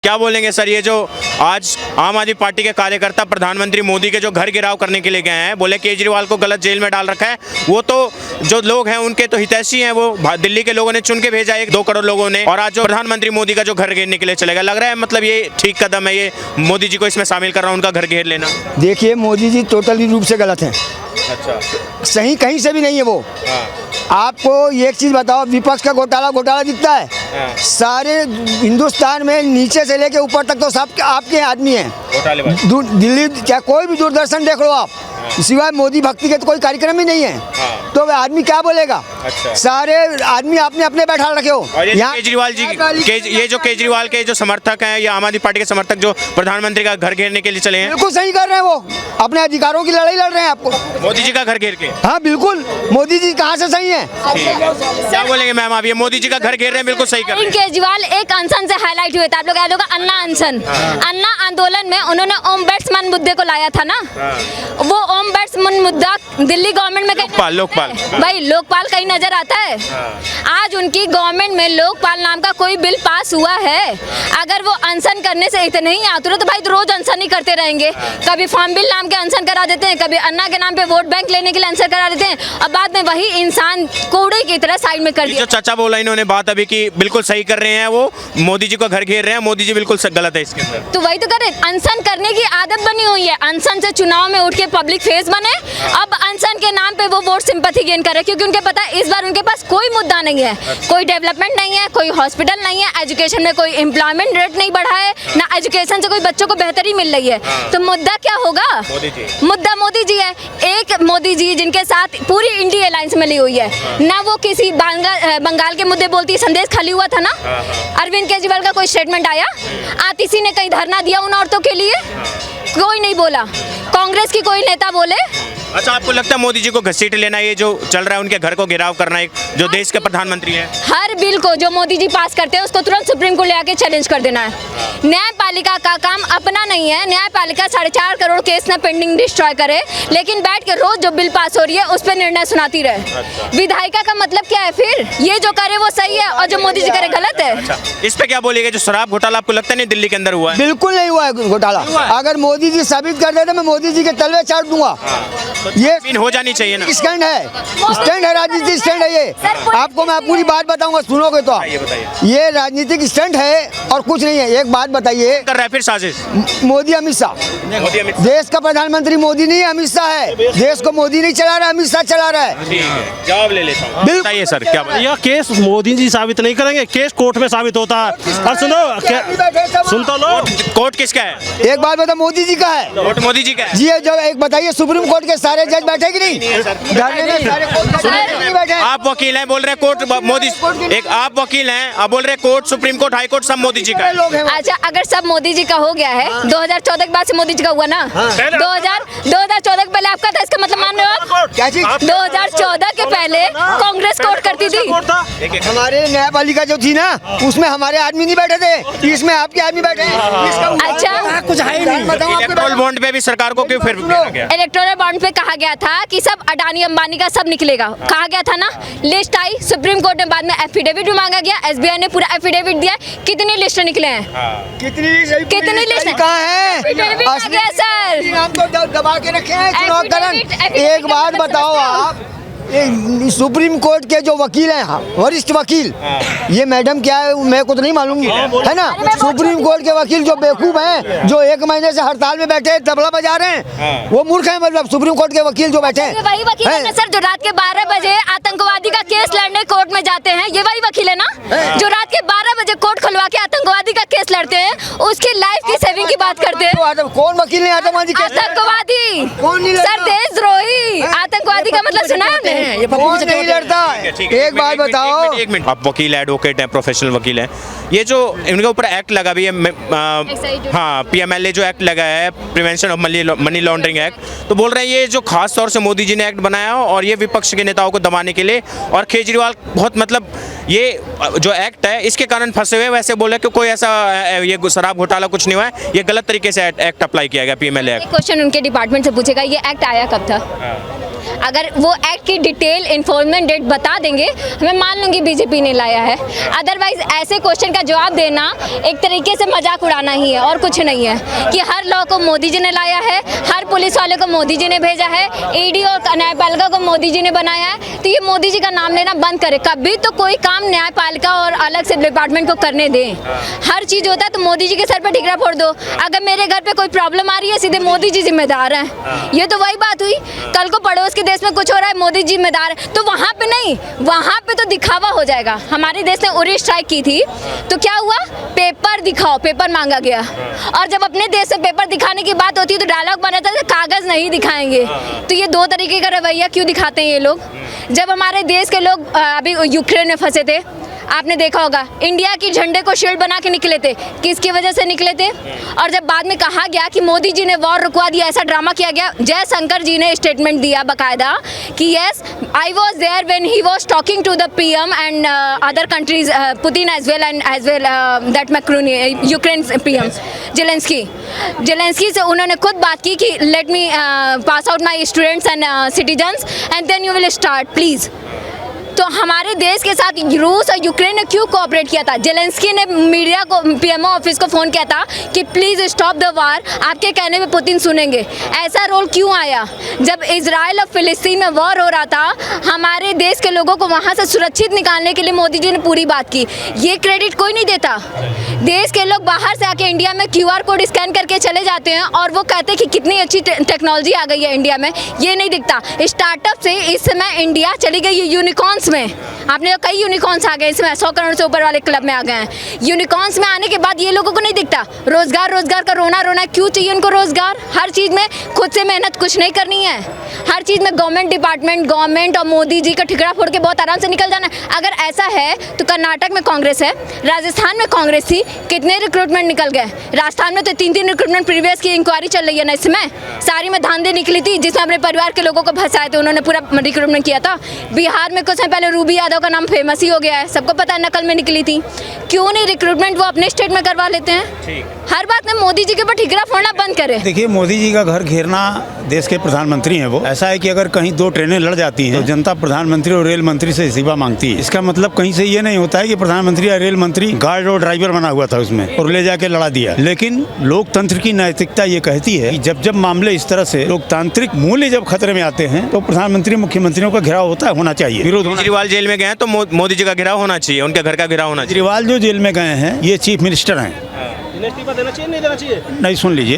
क्या बोलेंगे सर, ये जो आज आम आदमी पार्टी के कार्यकर्ता प्रधानमंत्री मोदी के जो घर गिराव करने के लिए गए हैं, बोले केजरीवाल को गलत जेल में डाल रखा है। वो तो जो लोग हैं उनके तो हितैषी हैं, वो दिल्ली के लोगों ने चुन के भेजा 1-2 करोड़ लोगों ने, और आज जो प्रधानमंत्री मोदी का जो घर घेरने के लिए चलेगा, लग रहा है मतलब ये ठीक कदम है, ये मोदी जी को इसमें शामिल कर रहा है, उनका घर घेर लेना। देखिए मोदी जी टोटली रूप से गलत हैं। अच्छा, सही कहीं से भी नहीं है वो। आपको एक चीज बताओ, विपक्ष का घोटाला दिखता है। सारे हिंदुस्तान में नीचे से लेके ऊपर तक तो सब आपके आदमी हैं। दिल्ली क्या कोई भी दूरदर्शन देख लो आप, सिवाय मोदी भक्ति के तो कोई कार्यक्रम ही नहीं है। तो वह आदमी क्या बोलेगा। अच्छा। सारे आदमी आपने अपने बैठा रखे हो। यहाँ केजरीवाल जी ये जो केजरीवाल के जो समर्थक हैं या आम आदमी पार्टी के समर्थक जो प्रधानमंत्री का घर घेरने के लिए चले हैं, बिल्कुल सही कर रहे हैं। वो अपने अधिकारों की लड़ाई लड़ रहे हैं। आपको मोदी जी का घर घेर के। हाँ बिल्कुल, मोदी जी कहाँ से सही है। क्या बोलेंगे मैम आप, ये मोदी जी का घर घेर रहे हैं, बिल्कुल सही कर रहे हैं। केजरीवाल एक अनशन से हाईलाइट हुए थे। आप लोग याद होगा अन्ना अनशन, अन्ना आंदोलन में उन्होंने ओमबड्समैन मुद्दे को लाया था ना। वो ओमबड्समैन मुद्दा दिल्ली गवर्नमेंट में लोकपाल भाई लोकपाल कहीं नजर आता है। आज उनकी गवर्नमेंट में लोकपाल नाम का कोई बिल पास हुआ है। अगर वो अनशन करने से इतने ही आतुर तो भाई तो रोज अनशन ही करते रहेंगे। कभी फार्म बिल नाम के अनशन करा देते हैं, कभी अन्ना के नाम पे वोट बैंक लेने के लिए अनशन करा देते हैं, और बाद में वही इंसान कूड़े की तरह साइड में कर दिया। जो चाचा बोला इन्होंने बात अभी की, बिल्कुल सही कर रहे हैं, वो मोदी जी को घर घेर रहे हैं, मोदी जी बिल्कुल गलत है इसके अंदर। तो वही तो कर रहे, अनशन करने की आदत बनी हुई है। अनशन से चुनाव में उठ के पब्लिक फेस बने, अब अनशन के नाम पे वो वोट सिंपैथी गेन कर रहे, क्योंकि उनके पता है इस बार उनके पास कोई मुद्दा नहीं है। कोई डेवलपमेंट नहीं है, कोई हॉस्पिटल नहीं है, एजुकेशन में कोई एम्प्लॉयमेंट रेट नहीं बढ़ा है, ना एजुकेशन से कोई बच्चों को बेहतरी मिल रही है। तो मुद्दा क्या होगा, मुद्दा मोदी जी है। एक मोदी जी जिनके साथ पूरी इंडिया अलायंस मिली हुई है ना, वो किसी बंगाल के मुद्दे बोलती, संदेश खाली हुआ था ना। अरविंद केजरीवाल का कोई स्टेटमेंट आया, आतिशी ने कहीं धरना दिया उन औरतों के लिए, कोई नहीं बोला। कांग्रेस की कोई नेता बोले। अच्छा, आपको लगता है मोदी जी को घसीट लेना, ये जो चल रहा है उनके घर को घेराव करना, एक जो देश के प्रधानमंत्री हैं, हर बिल को जो मोदी जी पास करते हैं उसको तुरंत सुप्रीम कोर्ट ले आके चैलेंज कर देना है। न्यायपालिका का काम अपना नहीं है। न्यायपालिका 4.5 करोड़ केस ना पेंडिंग डिस्ट्रॉय करे, लेकिन बैठ के रोज जो बिल पास हो रही है उस पर निर्णय सुनाती रहे। विधायिका का मतलब क्या है फिर, ये जो करे वो सही है और जो मोदी जी करे गलत है। अच्छा, इस पे क्या बोलिएगा, जो शराब घोटाला आपको लगता नहीं दिल्ली के अंदर हुआ है? बिल्कुल नहीं हुआ है घोटाला। अगर मोदी जी साबित कर देते मैं मोदी जी के तलवे चाट दूंगा। ये हो जानी चाहिए ना। स्टैंड है, राजनीतिक स्टैंड है ये। आपको मैं पूरी बात बताऊंगा, सुनोगे तो। ये राजनीतिक स्टैंड है और कुछ नहीं है। एक बात बताइए, कर रहा है फिर साजिश मोदी अमित शाह, देश का प्रधानमंत्री मोदी नहीं अमित शाह है। देश को मोदी नहीं चला रहा है, अमित शाह चला रहा है। जवाब ले लेता हूँ, बताइए सर क्या बात? यह केस मोदी जी साबित नहीं करेंगे, केस कोर्ट में साबित होता है। और सुन तो लो, कोर्ट किसका है? एक बात बताओ, मोदी जी का है। कोर्ट मोदी जी का है जी। जो एक बताइए, सुप्रीम कोर्ट के सारे जज बैठे कि नहीं? बैठे। आप वकील हैं, बोल रहे हैं कोर्ट मोदी, एक आप वकील हैं, आप बोल रहे हैं court, supreme court, high court सब मोदी जी का है। अच्छा, अगर सब मोदी जी का हो गया है, 2014 के बाद से मोदी जी का हुआ ना। 2014 के पहले आपका था, इसका मतलब मान रहे हो आप? 2014 के पहले कांग्रेस कोर्ट करती थी। हमारे न्यायपालिका जो थी ना, उसमें हमारे आदमी नहीं बैठे थे, इसमें आपके आदमी बैठे हैं। अच्छा, कुछ है ही नहीं। इलेक्टोरल बॉन्ड पे भी सरकार को क्यों फिर इलेक्टोरल बॉन्ड पे कहा गया था कि सब अडानी अंबानी का सब निकलेगा, कहा गया था ना। लिस्ट आई, सुप्रीम कोर्ट ने बाद में एफिडेविट भी मांगा गया, एसबीआई ने पूरा एफिडेविट दिया। कितनी लिस्ट निकले हैं? कितनी लिस्ट कहाँ है? सर नाम तो दबा के रखे हैं चुनाव करण। एक बात बताओ आप, सुप्रीम कोर्ट के जो वकील हैं, वरिष्ठ वकील, ये मैडम क्या है मेरे को तो नहीं मालूम है ना। सुप्रीम कोर्ट के वकील जो बेवकूफ हैं, जो 1 महीने से हड़ताल में बैठे तबला बजा रहे हैं, वो मूर्ख हैं। मतलब सुप्रीम कोर्ट के वकील जो बैठे हैं, वही वकील है ना सर, जो रात के 12 बजे आतंकवादी का केस लड़ने कोर्ट में जाते हैं। ये वही वकील है ना जो रात के 12 बजे कोर्ट खुलवा के आतंकवादी का केस लड़ते हैं, उसकी लाइफ की सेविंग की बात करते हैं। कौन वकील नहीं आतंकवादी? आतंकवादी सर, देशद्रोही। आतंकवादी का मतलब सुना है? ये नहीं लड़ता। एक बात बताओ, एक मिनट, आप वकील एडवोकेट हैं, प्रोफेशनल वकील हैं, ये जो इनके ऊपर एक्ट लगा भी है, हाँ, PMLA जो एक्ट लगा है, prevention of money laundering act, तो बोल रहे हैं ये जो खास तौर से मोदी जी ने एक्ट बनाया और ये विपक्ष के नेताओं को दबाने के लिए, और केजरीवाल बहुत मतलब ये जो एक्ट है इसके कारण फंसे हुए। वैसे बोले कि कोई ऐसा ये शराब घोटाला कुछ नहीं हुआ है, ये गलत तरीके से एक्ट अप्लाई किया गया PMLA एक्ट। क्वेश्चन उनके डिपार्टमेंट से पूछेगा, ये एक्ट आया कब था? अगर वो एक्ट की डिटेल इन्फॉर्मेंट डेट बता देंगे, मैं मान लूँगी बीजेपी ने लाया है। अदरवाइज ऐसे क्वेश्चन का जवाब देना एक तरीके से मजाक उड़ाना ही है और कुछ नहीं है। कि हर लॉ को मोदी जी ने लाया है, हर पुलिस वाले को मोदी जी ने भेजा है, ईडी और न्यायपालिका को मोदी जी ने बनाया है, तो ये मोदी जी का नाम लेना बंद करे। कभी तो कोई काम न्यायपालिका और अलग से डिपार्टमेंट को करने दें। हर चीज़ होता है तो मोदी जी के सर पर ठिकरा फोड़ दो। अगर मेरे घर पे कोई प्रॉब्लम आ रही है, सीधे मोदी जी जिम्मेदार हैं। ये तो वही बात हुई, कल को पड़ोस के देश में कुछ हो रहा है, मोदी जी जिम्मेदार है, तो वहाँ पे नहीं, वहाँ पे तो दिखावा हो जाएगा। हमारे देश ने उरी स्ट्राइक की थी तो क्या हुआ, पेपर दिखाओ, पेपर मांगा गया। और जब अपने देश से पेपर दिखाने की बात होती है तो डायलॉग बनाता है कागज़ नहीं दिखाएंगे। तो ये दो तरीके का रवैया क्यों दिखाते हैं ये लोग। जब हमारे देश के लोग अभी यूक्रेन में फंसे थे, आपने देखा होगा, इंडिया की झंडे को शील्ड बना के निकले थे। किसकी वजह से निकले थे? और जब बाद में कहा गया कि मोदी जी ने वॉर रुकवा दिया, ऐसा ड्रामा किया गया, जयशंकर जी ने स्टेटमेंट दिया बाकायदा कि yes I was there when he was talking to the PM and other countries, Putin as well that Macron, Ukraine PM Zelensky से उन्होंने खुद बात की कि let me pass out my students and citizens and then you will start please. तो हमारे देश के साथ रूस और यूक्रेन ने क्यों कोऑपरेट किया था? जेलेंस्की ने मीडिया को, पीएमओ ऑफिस को फ़ोन किया था कि प्लीज़ स्टॉप द वार, आपके कहने पे पुतिन सुनेंगे। ऐसा रोल क्यों आया? जब इजराइल और फिलिस्तीन में वॉर हो रहा था, हमारे देश के लोगों को वहाँ से सुरक्षित निकालने के लिए मोदी जी ने पूरी बात की। ये क्रेडिट कोई नहीं देता। देश के लोग बाहर से आके इंडिया में QR कोड स्कैन करके चले जाते हैं और वो कहते हैं कि कितनी अच्छी टेक्नोलॉजी आ गई है इंडिया में, ये नहीं दिखता। स्टार्टअप से इस समय इंडिया चली गई है यूनिकॉर्न्स में। आपने कई यूनिकॉर्न्स आ गए इसमें, 100 करोड़ से ऊपर वाले क्लब में आ गए हैं। यूनिकॉर्न्स में आने के बाद ये लोगों को नहीं दिखता रोजगार का रोना क्यों चाहिए उनको रोजगार? हर चीज़ में खुद से मेहनत कुछ नहीं करनी है, हर चीज़ में गवर्नमेंट और मोदी जी का ठिकरा फोड़ के बहुत आराम से निकल जाना है। अगर ऐसा है तो कर्नाटक में कांग्रेस है, राजस्थान में कांग्रेस थी, कितने रिक्रूटमेंट निकल गए? राजस्थान में तो 3 रिक्रूटमेंट प्रीवियस की इंक्वायरी चल रही है ना, इसमें सारी में धांधे निकली थी जिसमें अपने परिवार के लोगों को फंसाए थे, उन्होंने पूरा रिक्रूटमेंट किया था। बिहार में कुछ समय पहले रूबी यादव का नाम फेमस ही हो गया है, सबको पता है, नकल में निकली थी। क्यों नहीं रिक्रूटमेंट वो अपने स्टेट में करवा लेते हैं? हर बात में मोदी जी के ऊपर ठिकरा फोड़ना बंद करे। देखिए, मोदी जी का घर घेरना, देश के प्रधानमंत्री हैं वो। ऐसा है कि अगर कहीं 2 ट्रेनें लड़ जाती हैं तो जनता प्रधानमंत्री और रेल मंत्री से इस्तीफा मांगती है। इसका मतलब कहीं से ये नहीं होता है कि प्रधानमंत्री या रेल मंत्री गार्ड और ड्राइवर बना हुआ था उसमें और ले जाके लड़ा दिया। लेकिन लोकतंत्र की नैतिकता ये कहती है कि जब मामले इस तरह से लोकतांत्रिक मूल्य जब खतरे में आते हैं तो प्रधानमंत्री मुख्यमंत्रियों का घेराव होना चाहिए, विरोध होना। केजरीवाल जेल में गए हैं तो मोदी जी का घेराव होना चाहिए, उनके घर का घेराव होना चाहिए। केजरीवाल जो जेल में गए हैं ये चीफ मिनिस्टर हैं, इस्तीफा देना चाहिए नहीं देना चाहिए? नहीं, सुन लीजिए,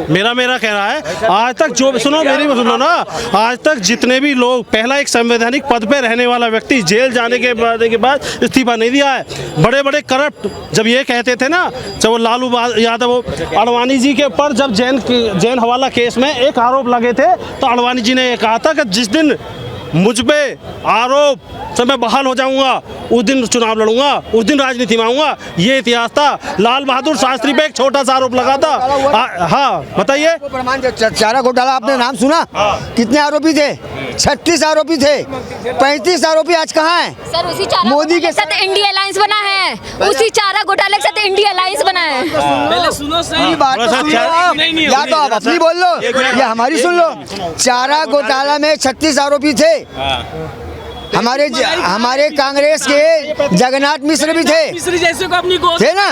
मेरा कहना है, आज तक जो सुनो मेरी सुन लो ना, आज तक जितने भी लोग, पहला एक संवैधानिक पद पे रहने वाला व्यक्ति जेल जाने के बाद इस्तीफा नहीं दिया है। बड़े बड़े करप्ट जब ये कहते थे ना, जब वो लालू यादव अडवाणी जी के ऊपर जब जैन हवाला केस में एक आरोप लगे थे, तो अडवाणी जी ने ये कहा था कि जिस दिन मुझ पे आरोप से मैं बहाल हो जाऊंगा उस दिन चुनाव लड़ूंगा, उस दिन राजनीति में आऊंगा। ये इतिहास था। लाल बहादुर शास्त्री पे एक छोटा सा आरोप लगा था। हाँ बताइए, चारा घोटाला आपने नाम सुना? कितने आरोपी थे? 36 आरोपी थे। 35 आरोपी आज कहाँ हैं? सर उसी चारा मोदी के साथ इंडिया अलायंस बना है, उसी चारा घोटाले के साथ इंडिया अलायंस बना है। पहले सुनो, सही बात तो सुनो आप, या तो आप अपनी बोल लो या हमारी सुन लो। चारा घोटाला में 36 आरोपी थे। हमारे कांग्रेस के जगन्नाथ मिश्र भी थे, जैसे को अपनी थे ना।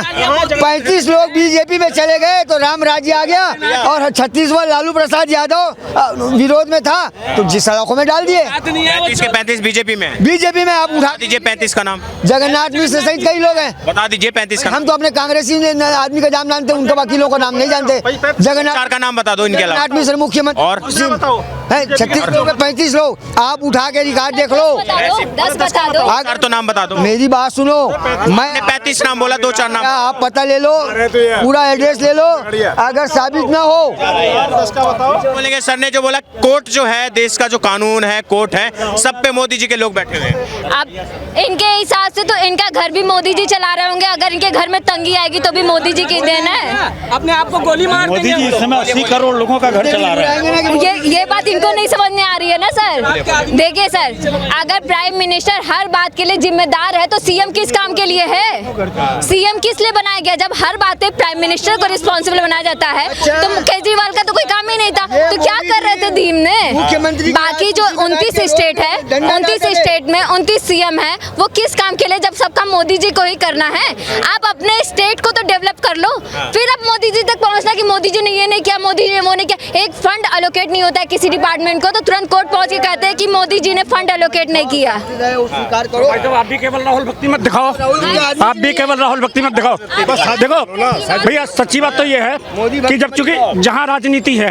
35 लोग बीजेपी में चले गए तो राम राज्य आ गया, और 36वां लालू प्रसाद यादव विरोध में था तो जिस सड़कों में डाल दिए। 35 के 35 बीजेपी में आप उठा दीजिए 35 का नाम। जगन्नाथ मिश्र सहित कई लोग हैं, बता दीजिए 35 का। हम तो अपने कांग्रेसी आदमी का नाम जानते हैं, उनके वकीलों का नाम नहीं जानते। जगन्नाथ का नाम बता दो इनके अलावा। जगन्नाथ मिश्र मुख्यमंत्री और 36 लोग, 35 लोग, आप उठा के रिकॉर्ड देख लो। 10 बता दो। अगर तो नाम बता दो। मेरी बात सुनो, मैं 35 नाम बोला, 2-4 नाम आप पता ले लो, पूरा एड्रेस ले लो, अगर साबित ना हो बोलेंगे। सर ने जो बोला, कोर्ट जो है, देश का जो कानून है, कोर्ट है, सब पे मोदी जी के लोग बैठे हुए हैं। अब इनके हिसाब से तो इनका घर भी मोदी जी चला रहे होंगे। अगर इनके घर में तंगी आएगी तो भी मोदी जी की देन है। अपने आप को गोली मार मोदी जी इस समय 80 करोड़ लोगों का घर चला रहे हैं। ये बात इनको नहीं समझ में आ रही है ना सर। देखिए सर, अगर अगर प्राइम मिनिस्टर हर बात के लिए जिम्मेदार है तो सीएम किस काम के लिए है? सीएम किस लिए बनाया गया? जब हर बात पे प्राइम मिनिस्टर को रिस्पॉन्सिबल बनाया जाता है तो केजरीवाल का तो कोई काम ही नहीं था। तो क्या कर रहे थे दीम ने? मुख्यमंत्री बाकी जो 29 स्टेट है, 29 स्टेट में 29 सीएम है, वो किस काम के लिए जब सब काम मोदी जी को ही करना है? आप अपने स्टेट को तो डेवलप कर लो, फिर अब मोदी जी तक पहुंचना कि मोदी जी ने ये नहीं किया, मोदी जी ने वो नहीं किया। एक फंड एलोकेट नहीं होता है किसी डिपार्टमेंट को तो तुरंत कोर्ट पहुंच के कहते हैं कि मोदी जी ने फंड एलोकेट नहीं किया। स्वीकार करो। तो आप भी केवल राहुल भक्ति मत दिखाओ, आप भी केवल राहुल भक्ति मत दिखाओ। बस देखो भैया, सच्ची बात तो ये है कि जब चूंकि जहाँ राजनीति है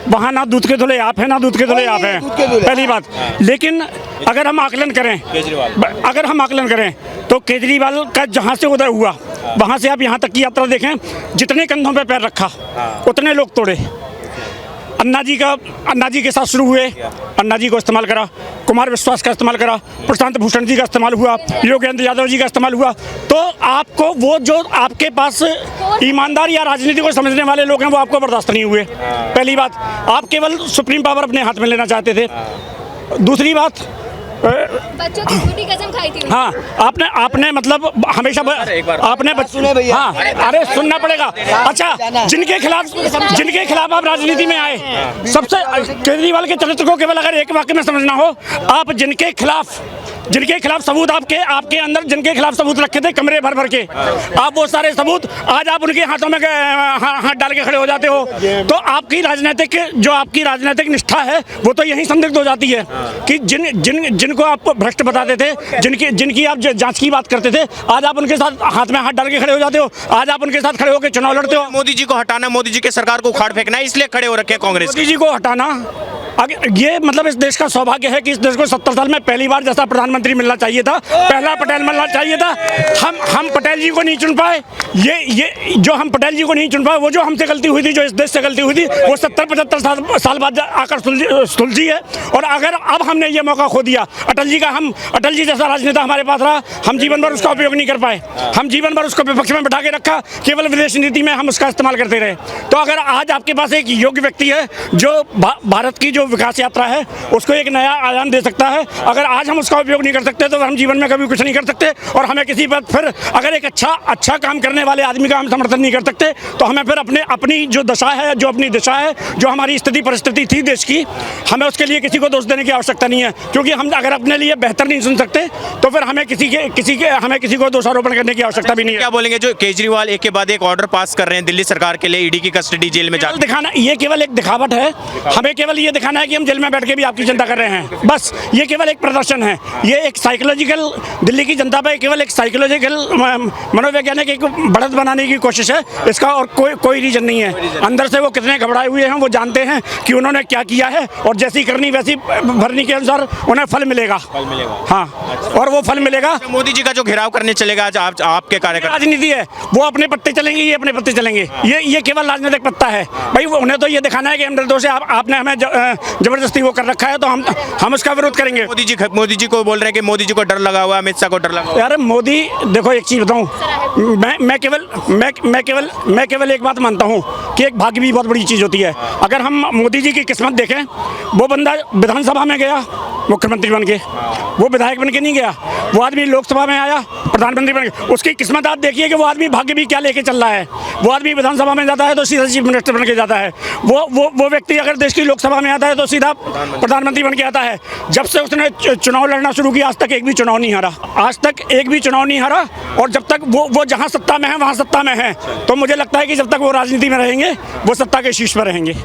वहाँ ना दूध के धुले आप हैं ना दूध के धुले आप हैं, पहली बात। लेकिन अगर हम आकलन करें तो केजरीवाल का जहाँ से उदय हुआ वहाँ से आप यहाँ तक की यात्रा देखें, जितने कंधों पे पैर रखा उतने लोग तोड़े। अन्ना जी के साथ शुरू हुए, अन्ना जी को इस्तेमाल करा, कुमार विश्वास का इस्तेमाल करा, प्रशांत भूषण जी का इस्तेमाल हुआ, योगेंद्र यादव जी का इस्तेमाल हुआ। तो आपको वो जो आपके पास ईमानदार या राजनीति को समझने वाले लोग हैं वो आपको बर्दाश्त नहीं हुए। पहली बात, आप केवल सुप्रीम पावर अपने हाथ में लेना चाहते थे। दूसरी बात, बच्चों की झूठी कसम खाई थी। हाँ, आपने मतलब हमेशा आपने सुने भैया। हाँ, अरे सुनना पड़ेगा। अच्छा, जिनके खिलाफ आप राजनीति में आए, सबसे केजरीवाल के चरित्र को केवल अगर एक वाक्य में समझना हो, आप जिनके खिलाफ सबूत आपके अंदर जिनके खिलाफ सबूत रखे थे कमरे भर के, आप वो सारे सबूत आज आप उनके हाथों में हाथ डाल के खड़े हो जाते हो। तो आपकी राजनीतिक निष्ठा है वो तो यही संदिग्ध हो जाती है कि जिनको आप भ्रष्ट बताते थे, जिनकी आप जांच की बात करते थे, आज आप उनके साथ हाथ में हाथ डाल के खड़े हो जाते हो। आज आप उनके साथ खड़े होकर चुनाव लड़ते हो। मोदी जी को हटाना, मोदी जी के सरकार को उखाड़ फेंकना, इसलिए खड़े हो रखे हैं कांग्रेस। मोदी जी को हटाना, ये मतलब इस देश का सौभाग्य है कि इस देश को 70 साल में पहली बार जैसा प्रधानमंत्री मिलना चाहिए था, पहला पटेल मिलना चाहिए था। हम पटेल जी को नहीं चुन पाए। ये जो हम पटेल जी को नहीं चुन पाए, वो जो हमसे गलती हुई थी, जो इस देश से गलती हुई थी, वो 70-75 साल बाद आकर सुलझी है। और अगर अब हमने ये मौका खो दिया, अटल जी जैसा राजनेता हमारे पास रहा, हम जीवन भर उसका उपयोग नहीं कर पाए। हम जीवन भर उसको विपक्ष में बैठा के रखा, केवल विदेश नीति में हम उसका इस्तेमाल करते रहे। तो अगर आज आपके पास एक योग्य व्यक्ति है जो भारत की जो विकास यात्रा है उसको एक नया आयाम दे सकता है, अगर आज हम उसका उपयोग नहीं कर सकते तो हम जीवन में कभी कुछ नहीं कर सकते। और हमें किसी पर फिर अगर एक अच्छा काम करने वाले आदमी का हम समर्थन नहीं कर सकते तो हमें फिर अपनी जो दशा है, जो अपनी दिशा है, जो हमारी स्थिति परिस्थिति थी देश की, हमें उसके लिए किसी को दोष देने की आवश्यकता नहीं है। क्योंकि हम अगर अपने लिए बेहतर नहीं सुन सकते तो फिर हमें किसी को दोषारोपण करने की आवश्यकता भी नहीं है। क्या बोलेंगे जो केजरीवाल एक के बाद एक ऑर्डर पास कर रहे हैं दिल्ली सरकार के लिए, ईडी की कस्टडी, जेल में जाकर दिखाना, ये केवल एक दिखावट है। हमें केवल ये दिखाना है कि हम जेल में बैठ के भी आपकी चिंता कर रहे हैं, बस ये केवल एक प्रदर्शन है। ये एक साइकोलॉजिकल, दिल्ली की जनता पर केवल एक साइकोलॉजिकल मनोवैज्ञानिक एक बढ़त बनाने की कोशिश है इसका, और कोई रीजन नहीं है। अंदर से वो कितने घबराए हुए हैं वो जानते हैं कि उन्होंने क्या किया है, और जैसी करनी वैसी भरनी के अनुसार उन्हें फल मिलेगा। हाँ, और वो फल मिलेगा। मोदी जी का जो घेराव करने चलेगा आज आपके कार्यकर्ता, राजनीति है, वो अपने पत्ते चलेंगे, ये अपने पत्ते चलेंगे। ये केवल राजनीतिक पत्ता है भाई। उन्हें तो ये दिखाना है कि हम निर्दोष है, आपने हमें जबरदस्ती वो कर रखा है तो हम उसका विरोध करेंगे। मोदी जी को बोल रहे हैं कि मोदी जी को डर लगा हुआ, अमित शाह को डर लगा हुआ। यार मोदी, देखो एक चीज बताऊं, मैं केवल एक बात मानता हूं कि एक भाग्य भी बहुत बड़ी चीज होती है। अगर हम मोदी जी की किस्मत देखें, वो बंदा विधानसभा में गया मुख्यमंत्री बन के, वो विधायक बन के नहीं गया, वो आदमी लोकसभा में आया प्रधानमंत्री बन के। उसकी किस्मत आप देखिए कि वो आदमी भाग्य भी क्या लेके चल रहा है। वो आदमी विधानसभा में जाता है तो सीधा चीफ मिनिस्टर बन के जाता है। वो व्यक्ति अगर देश की लोकसभा में आता है तो सीधा प्रधानमंत्री बन के आता है। जब से उसने चुनाव लड़ना शुरू किया आज तक एक भी चुनाव नहीं हारा, और जब तक वो जहाँ सत्ता में है वहाँ सत्ता में है। तो मुझे लगता है कि जब तक वो राजनीति में रहेंगे वो सत्ता के शीर्ष पर रहेंगे।